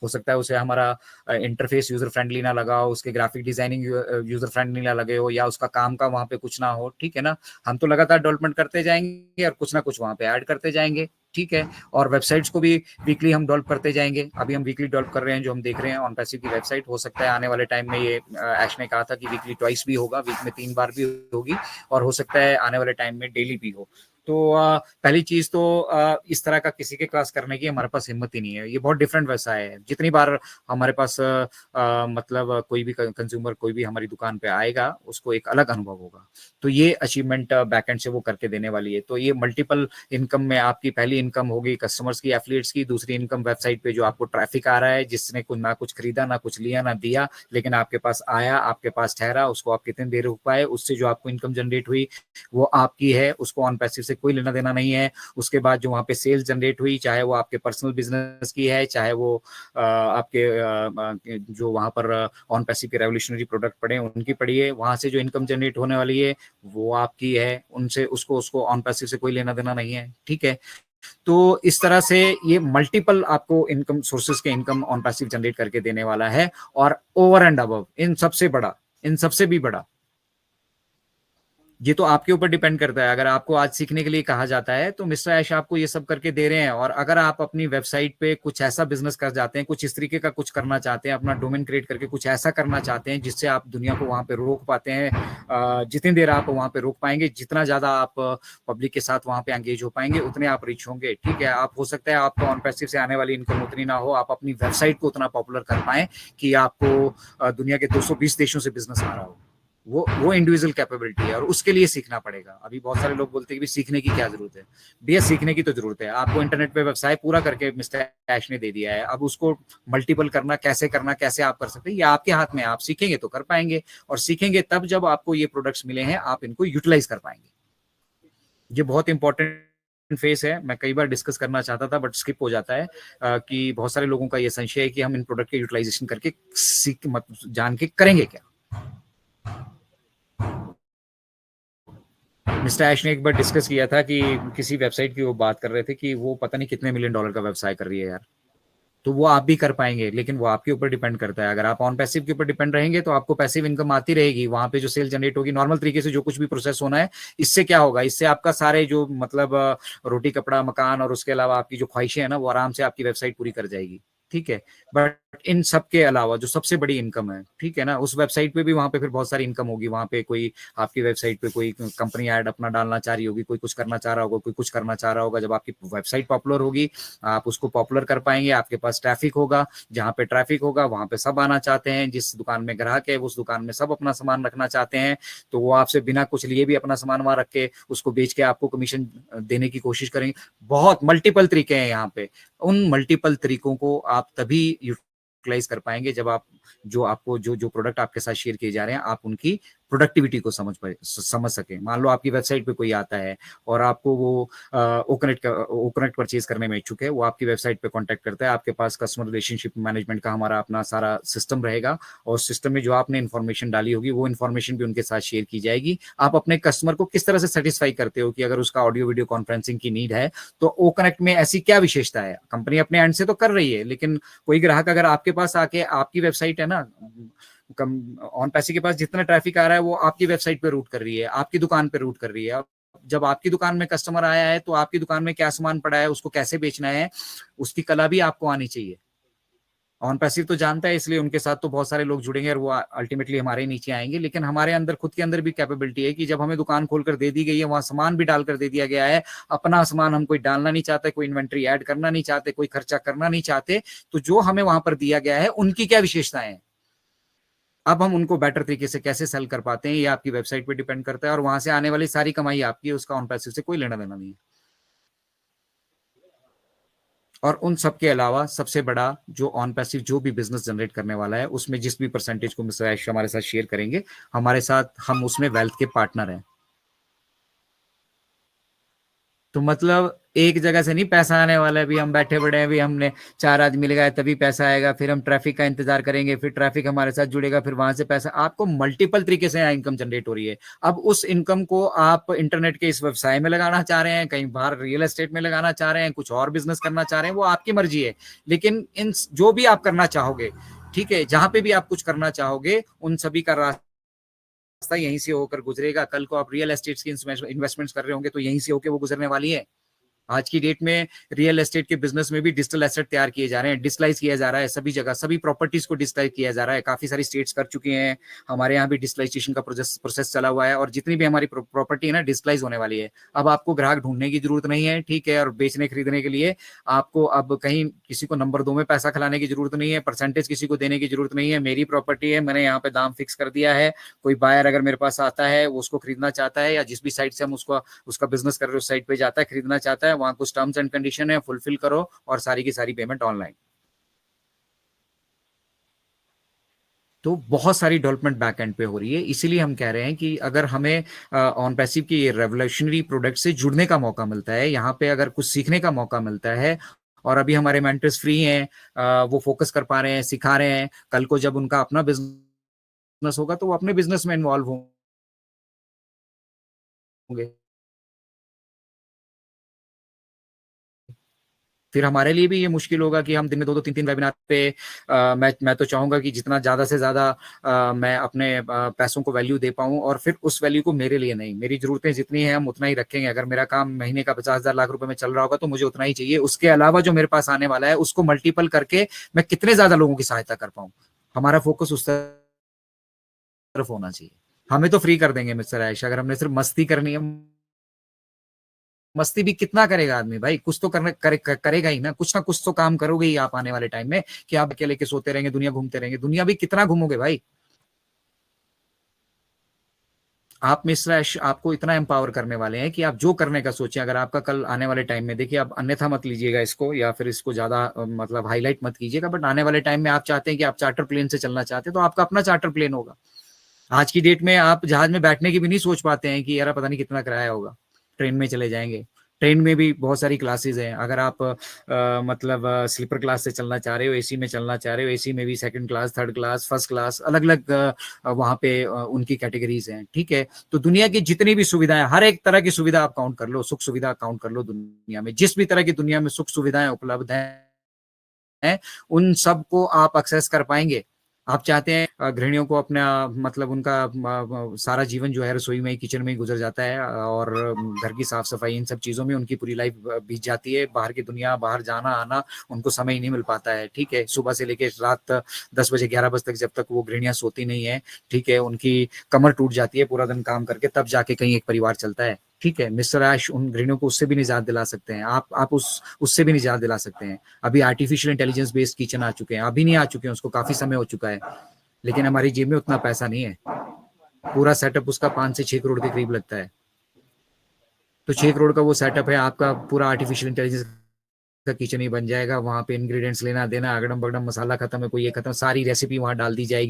हो सकता है उसे हमारा इंटरफेस यूजर फ्रेंडली ना लगा हो, उसके ग्राफिक डिजाइनिंग यूजर फ्रेंडली ना लगे हो, या उसका काम का वहां पे कुछ ना हो, ठीक है ना। हम तो लगातार डेवलपमेंट करते जाएंगे और कुछ ना कुछ वहां पे ऐड करते जाएंगे, ठीक है। और वेबसाइट्स को भी वीकली हम डेवलप करते जाएंगे। अभी हम वीकली डेवलप कर रहे हैं, जो हम देख रहे हैं ऑन पैसिव की वेबसाइट। हो सकता है आने वाले टाइम में ये ऐश ने कहा था कि वीकली ट्वाइस भी होगा, वीक में 3 बार भी होगी, और हो सकता है आने वाले टाइम में डेली भी हो। तो पहली चीज तो इस तरह का किसी के क्लास करने की हमारे पास हिम्मत ही नहीं है। ये बहुत डिफरेंट व्यवसाय है। जितनी बार हमारे पास मतलब कोई भी कंज्यूमर कोई भी हमारी दुकान पे आएगा, उसको एक अलग अनुभव होगा। तो ये अचीवमेंट बैकएंड से वो करके देने वाली है। तो ये मल्टीपल इनकम में आपकी पहली इनकम होगी कस्टमर्स की, एफिलिएट्स की। दूसरी इनकम वेबसाइट पे जो आपको ट्रैफिक आ रहा है, जिसने कुछ ना कुछ खरीदा, ना कुछ लिया, ना दिया, लेकिन आपके पास आया, आपके पास ठहरा, उसको आप कितनी देर रुक पाए, उससे जो आपको इनकम जनरेट हुई वो आपकी है, उसको ऑन पैसिव से कोई लेना देना नहीं है। उसके बाद जो वहां पे सेल्स जनरेट हुई, चाहे वो आपके पर्सनल बिजनेस की है, चाहे वो आपके जो वहां पर ऑन पैसिव के रेवोल्यूशनरी प्रोडक्ट पड़े उनकी पड़ी है, वहां से जो इनकम जनरेट होने वाली है वो आपकी है, उनसे उसको ऑन पैसिव से कोई लेना देना नहीं है, ठीक है। तो इस तरह से ये मल्टीपल आपको इनकम सोर्सेज के इनकम ऑन पैसिव जनरेट करके देने वाला है। और ओवर एंड अबव इन सबसे भी बड़ा, ये तो आपके ऊपर डिपेंड करता है। अगर आपको आज सीखने के लिए कहा जाता है तो मिस्टर ऐश आपको ये सब करके दे रहे हैं। और अगर आप अपनी वेबसाइट पे कुछ ऐसा बिजनेस कर जाते हैं, कुछ इस तरीके का कुछ करना चाहते हैं, अपना डोमेन क्रिएट करके कुछ ऐसा करना चाहते हैं जिससे आप दुनिया को वहां पे रोक पाते हैं, जितनी देर आप वहां पे रोक पाएंगे, जितना ज्यादा आप पब्लिक के साथ वहां पे एंगेज हो पाएंगे, उतने आप रिच होंगे, ठीक है। आप हो सकता है आपको ऑन पैसिव से आने वाली इनकम उतनी ना हो, आप अपनी वेबसाइट को उतना पॉपुलर कर पाए कि आपको दुनिया के 220 देशों से बिजनेस आ रहा हो। वो इंडिविजुअल कैपेबिलिटी है और उसके लिए सीखना पड़ेगा। अभी बहुत सारे लोग बोलते हैं कि सीखने की क्या जरूरत है। भैया सीखने की तो जरूरत है। आपको इंटरनेट पे व्यवसाय पूरा करके मिस्टर ऐश ने दे दिया है, अब उसको मल्टीपल करना कैसे आप कर सकते हैं, ये आपके हाथ में। आप सीखेंगे तो कर पाएंगे, और सीखेंगे तब जब आपको ये प्रोडक्ट्स मिले हैं, आप इनको यूटिलाइज कर पाएंगे। ये बहुत इंपॉर्टेंट फेस है। मैं कई बार डिस्कस करना चाहता था बट स्किप हो जाता है कि बहुत सारे लोगों का ये संशय है कि हम इन प्रोडक्ट के यूटिलाइजेशन करके सीख जान के करेंगे क्या। मिस्टर ऐश ने एक बार डिस्कस किया था कि किसी वेबसाइट की वो बात कर रहे थे कि वो पता नहीं कितने $1 मिलियन का व्यवसाय कर रही है यार। तो वो आप भी कर पाएंगे, लेकिन वो आपके ऊपर डिपेंड करता है। अगर आप ऑन पैसिव के ऊपर डिपेंड रहेंगे तो आपको पैसिव इनकम आती रहेगी। वहां पे जो सेल जनरेट होगी नॉर्मल तरीके से, जो कुछ भी प्रोसेस होना है, इससे क्या होगा, इससे आपका सारे जो मतलब रोटी कपड़ा मकान और उसके अलावा आपकी जो ख्वाहिशें हैं ना, वो आराम से आपकी वेबसाइट पूरी कर जाएगी, ठीक है। बट इन सब के अलावा जो सबसे बड़ी इनकम है, ठीक है ना, उस वेबसाइट पे भी वहां पे फिर बहुत सारी इनकम होगी। वहां पे कोई आपकी वेबसाइट पे कोई कंपनी ऐड अपना डालना चाह रही होगी, कोई कुछ करना चाह रहा होगा, कोई कुछ करना चाह रहा होगा। जब आपकी वेबसाइट पॉपुलर होगी, आप उसको पॉपुलर कर पाएंगे, आपके पास ट्रैफिक होगा। जहां पे ट्रैफिक होगा वहां पे सब आना चाहते हैं। जिस दुकान में ग्राहक है उस दुकान में सब अपना सामान रखना चाहते हैं। तो वो आपसे बिना कुछ लिए भी अपना सामान वहां रख के उसको बेच के आपको कमीशन देने की कोशिश करेंगे। बहुत मल्टीपल तरीके हैं यहाँ पे। उन मल्टीपल तरीकों को आप तभी यूटिलाइज कर पाएंगे जब आप जो प्रोडक्ट आपके साथ शेयर किए जा रहे हैं, आप उनकी प्रोडक्टिविटी को समझ सके। मान लो आपकी वेबसाइट पे कोई आता है और आपको वो ओकनेक्ट परचेज करने में इच्छुक है, वो आपकी वेबसाइट पे कांटेक्ट करता है। आपके पास कस्टमर रिलेशनशिप मैनेजमेंट का हमारा अपना सारा सिस्टम रहेगा, और सिस्टम में जो आपने इन्फॉर्मेशन डाली होगी वो इन्फॉर्मेशन भी उनके साथ शेयर की जाएगी। आप अपने कस्टमर को किस तरह से सेटिस्फाई करते हो कि अगर उसका ऑडियो वीडियो कॉन्फ्रेंसिंग की नीड है तो ओ कनेक्ट में ऐसी क्या विशेषता है। कंपनी अपने एंड से तो कर रही है, लेकिन कोई ग्राहक अगर आपके पास आके, आपकी वेबसाइट है ना, ऑन पैसे के पास जितना ट्रैफिक आ रहा है वो आपकी वेबसाइट पे रूट कर रही है, आपकी दुकान पे रूट कर रही है। जब आपकी दुकान में कस्टमर आया है तो आपकी दुकान में क्या सामान पड़ा है, उसको कैसे बेचना है, उसकी कला भी आपको आनी चाहिए। ऑन पैसिव तो जानता है, इसलिए उनके साथ तो बहुत सारे लोग जुड़ेंगे और वो अल्टीमेटली हमारे नीचे आएंगे। लेकिन हमारे अंदर खुद के अंदर भी कैपेबिलिटी है कि जब हमें दुकान खोलकर दे दी गई है, वहां सामान भी डालकर दे दिया गया है, अपना सामान हम कोई डालना नहीं चाहते, कोई इन्वेंट्री ऐड करना नहीं चाहते, कोई खर्चा करना नहीं चाहते, तो जो हमें वहां पर दिया गया है उनकी क्या विशेषताएं हैं, अब हम उनको बेटर तरीके से कैसे सेल कर पाते हैं, ये आपकी वेबसाइट पे डिपेंड करता है। और वहां से आने वाली सारी कमाई आपकी है, उसका ऑन पैसिव से कोई लेना देना नहीं है। और उन सब के अलावा सबसे बड़ा जो ऑन पैसिव जो भी बिजनेस जनरेट करने वाला है, उसमें जिस भी परसेंटेज को मिस्टर ऐश हमारे साथ शेयर करेंगे, हमारे साथ हम उसमें वेल्थ के पार्टनर हैं। तो मतलब एक जगह से नहीं पैसा आने वाला है, अभी हम बैठे पड़े हैं, अभी हमने 4 आदमी लगाए तभी पैसा आएगा, फिर हम ट्रैफिक का इंतजार करेंगे, फिर ट्रैफिक हमारे साथ जुड़ेगा, फिर वहां से पैसा, आपको मल्टीपल तरीके से इनकम जनरेट हो रही है। अब उस इनकम को आप इंटरनेट के इस व्यवसाय में लगाना चाह रहे हैं, कहीं बाहर रियल एस्टेट में लगाना चाह रहे हैं, कुछ और बिजनेस करना चाह रहे हैं, वो आपकी मर्जी है। लेकिन इन जो भी आप करना चाहोगे, ठीक है, जहां पे भी आप कुछ करना चाहोगे, उन सभी का रास्ता यहीं से होकर गुजरेगा। कल को आप रियल एस्टेट की इन्वेस्टमेंट्स कर रहे होंगे तो यहीं से होकर वो गुजरने वाली है। आज की डेट में रियल एस्टेट के बिजनेस में भी डिजिटल एसेट तैयार किए जा रहे हैं, डिजिटलाइज किया जा रहा है सभी जगह, सभी प्रॉपर्टीज को डिजिटलाइज किया जा रहा है। काफी सारी स्टेट्स कर चुकी हैं, हमारे यहाँ भी डिजिटलाइजेशन का प्रोसेस चला हुआ है, और जितनी भी हमारी प्रॉपर्टी है ना, डिजिटलाइज होने वाली है। अब आपको ग्राहक ढूंढने की जरूरत नहीं है, ठीक है, और बेचने खरीदने के लिए आपको अब कहीं किसी को नंबर 2 में पैसा खिलाने की जरूरत नहीं है, परसेंटेज किसी को देने की जरूरत नहीं है। मेरी प्रॉपर्टी है, मैंने यहाँ पे दाम फिक्स कर दिया है, कोई बायर अगर मेरे पास आता है, वो उसको खरीदना चाहता है, या जिस भी साइट से हम उसको उसका बिजनेस कर रहे हो उस साइट पे जाता है, खरीदना चाहता है, वहां कुछ टर्म्स एंड कंडीशन है, फुलफिल करो और सारी की सारी पेमेंट ऑनलाइन। तो बहुत सारी डेवलपमेंट बैक एंड पे हो रही है, इसीलिए हम कह रहे हैं कि अगर हमें ऑन पैसिव की ये रेवोल्यूशनरी प्रोडक्ट से जुड़ने का मौका मिलता है, यहाँ पे अगर कुछ सीखने का मौका मिलता है, और अभी हमारे मेंटर्स फ्री हैं, वो फोकस कर पा रहे हैं, सिखा रहे हैं, कल को जब उनका अपना बिजनेस होगा तो वो अपने बिजनेस में इन्वॉल्व होंगे। फिर हमारे लिए भी ये मुश्किल होगा कि हम दिन में 2-2 3-3 वेबिनार पे मैं तो चाहूंगा कि जितना ज्यादा से ज्यादा मैं अपने पैसों को वैल्यू दे पाऊं, और फिर उस वैल्यू को मेरे लिए नहीं, मेरी जरूरतें जितनी है हम उतना ही रखेंगे। अगर मेरा काम महीने का 50,000 लाख रुपए में चल रहा होगा तो मुझे उतना ही चाहिए, उसके अलावा जो मेरे पास आने वाला है उसको मल्टीपल करके मैं कितने ज्यादा लोगों की सहायता कर पाऊं, हमारा फोकस उस तरफ होना चाहिए। हमें तो फ्री कर देंगे मिस्टर आयश, अगर हमने सिर्फ मस्ती करनी है। मस्ती भी कितना करेगा आदमी भाई, कुछ तो करेगा ही ना, कुछ तो काम करोगे ही आप आने वाले टाइम में, कि आप अकेले के सोते रहेंगे, दुनिया घूमते रहेंगे, दुनिया भी कितना घूमोगे भाई। आप मिस्टर ऐश आपको इतना एम्पावर करने वाले हैं कि आप जो करने का सोचें, अगर आपका कल आने वाले टाइम में, देखिए आप अन्यथा मत लीजिएगा इसको, या फिर इसको ज्यादा मतलब हाईलाइट मत कीजिएगा, बट आने वाले टाइम में आप चाहते हैं कि आप चार्टर प्लेन से चलना चाहते हैं, तो आपका अपना चार्टर प्लेन होगा। आज की डेट में आप जहाज में बैठने की भी नहीं सोच पाते हैं कि यार पता नहीं कितना किराया होगा, ट्रेन में चले जाएंगे। ट्रेन में भी बहुत सारी क्लासेस हैं, अगर आप मतलब स्लीपर क्लास से चलना चाह रहे हो, एसी में चलना चाह रहे हो, एसी में भी second class, third class, first class, अलग अलग वहाँ पे उनकी कैटेगरीज हैं, ठीक है। तो दुनिया की जितनी भी सुविधाएं, हर एक तरह की सुविधा आप काउंट कर लो, सुख सुविधा काउंट कर लो, दुनिया में जिस भी तरह की दुनिया में सुख सुविधाएं उपलब्ध हैं, उन सब को आप एक्सेस कर पाएंगे। आप चाहते हैं गृहिणियों को अपना मतलब उनका सारा जीवन जो है रसोई में, किचन में ही गुजर जाता है, और घर की साफ सफाई इन सब चीजों में उनकी पूरी लाइफ बीत जाती है, बाहर की दुनिया, बाहर जाना आना उनको समय ही नहीं मिल पाता है, ठीक है। सुबह से लेकर रात 10 बजे 11 बजे तक जब तक वो गृहिणियां सोती नहीं है, ठीक है, उनकी कमर टूट जाती है पूरा दिन काम करके, तब जाके कहीं एक परिवार चलता है, ठीक है। मिस्टर आश उन गृहिणियों को उससे भी निजात दिला सकते हैं, आप उससे भी निजात दिला सकते हैं। अभी आर्टिफिशियल इंटेलिजेंस बेस्ड किचन आ चुके हैं, अभी नहीं आ चुके हैं, उसको काफी समय हो चुका है, लेकिन हमारी जेब में उतना पैसा नहीं है। पूरा सेटअप उसका 5 से 6 करोड़ के करीब लगता है। तो 6 करोड़ का वो सेटअप है, आपका पूरा आर्टिफिशियल इंटेलिजेंस का किचन ही बन जाएगा। वहां पे इंग्रेडिएंट्स लेना देना, अगड़म बगड़म, मसाला खत्म है, कोई ये खत्म, सारी रेसिपी वहां डाल दी जाएगी।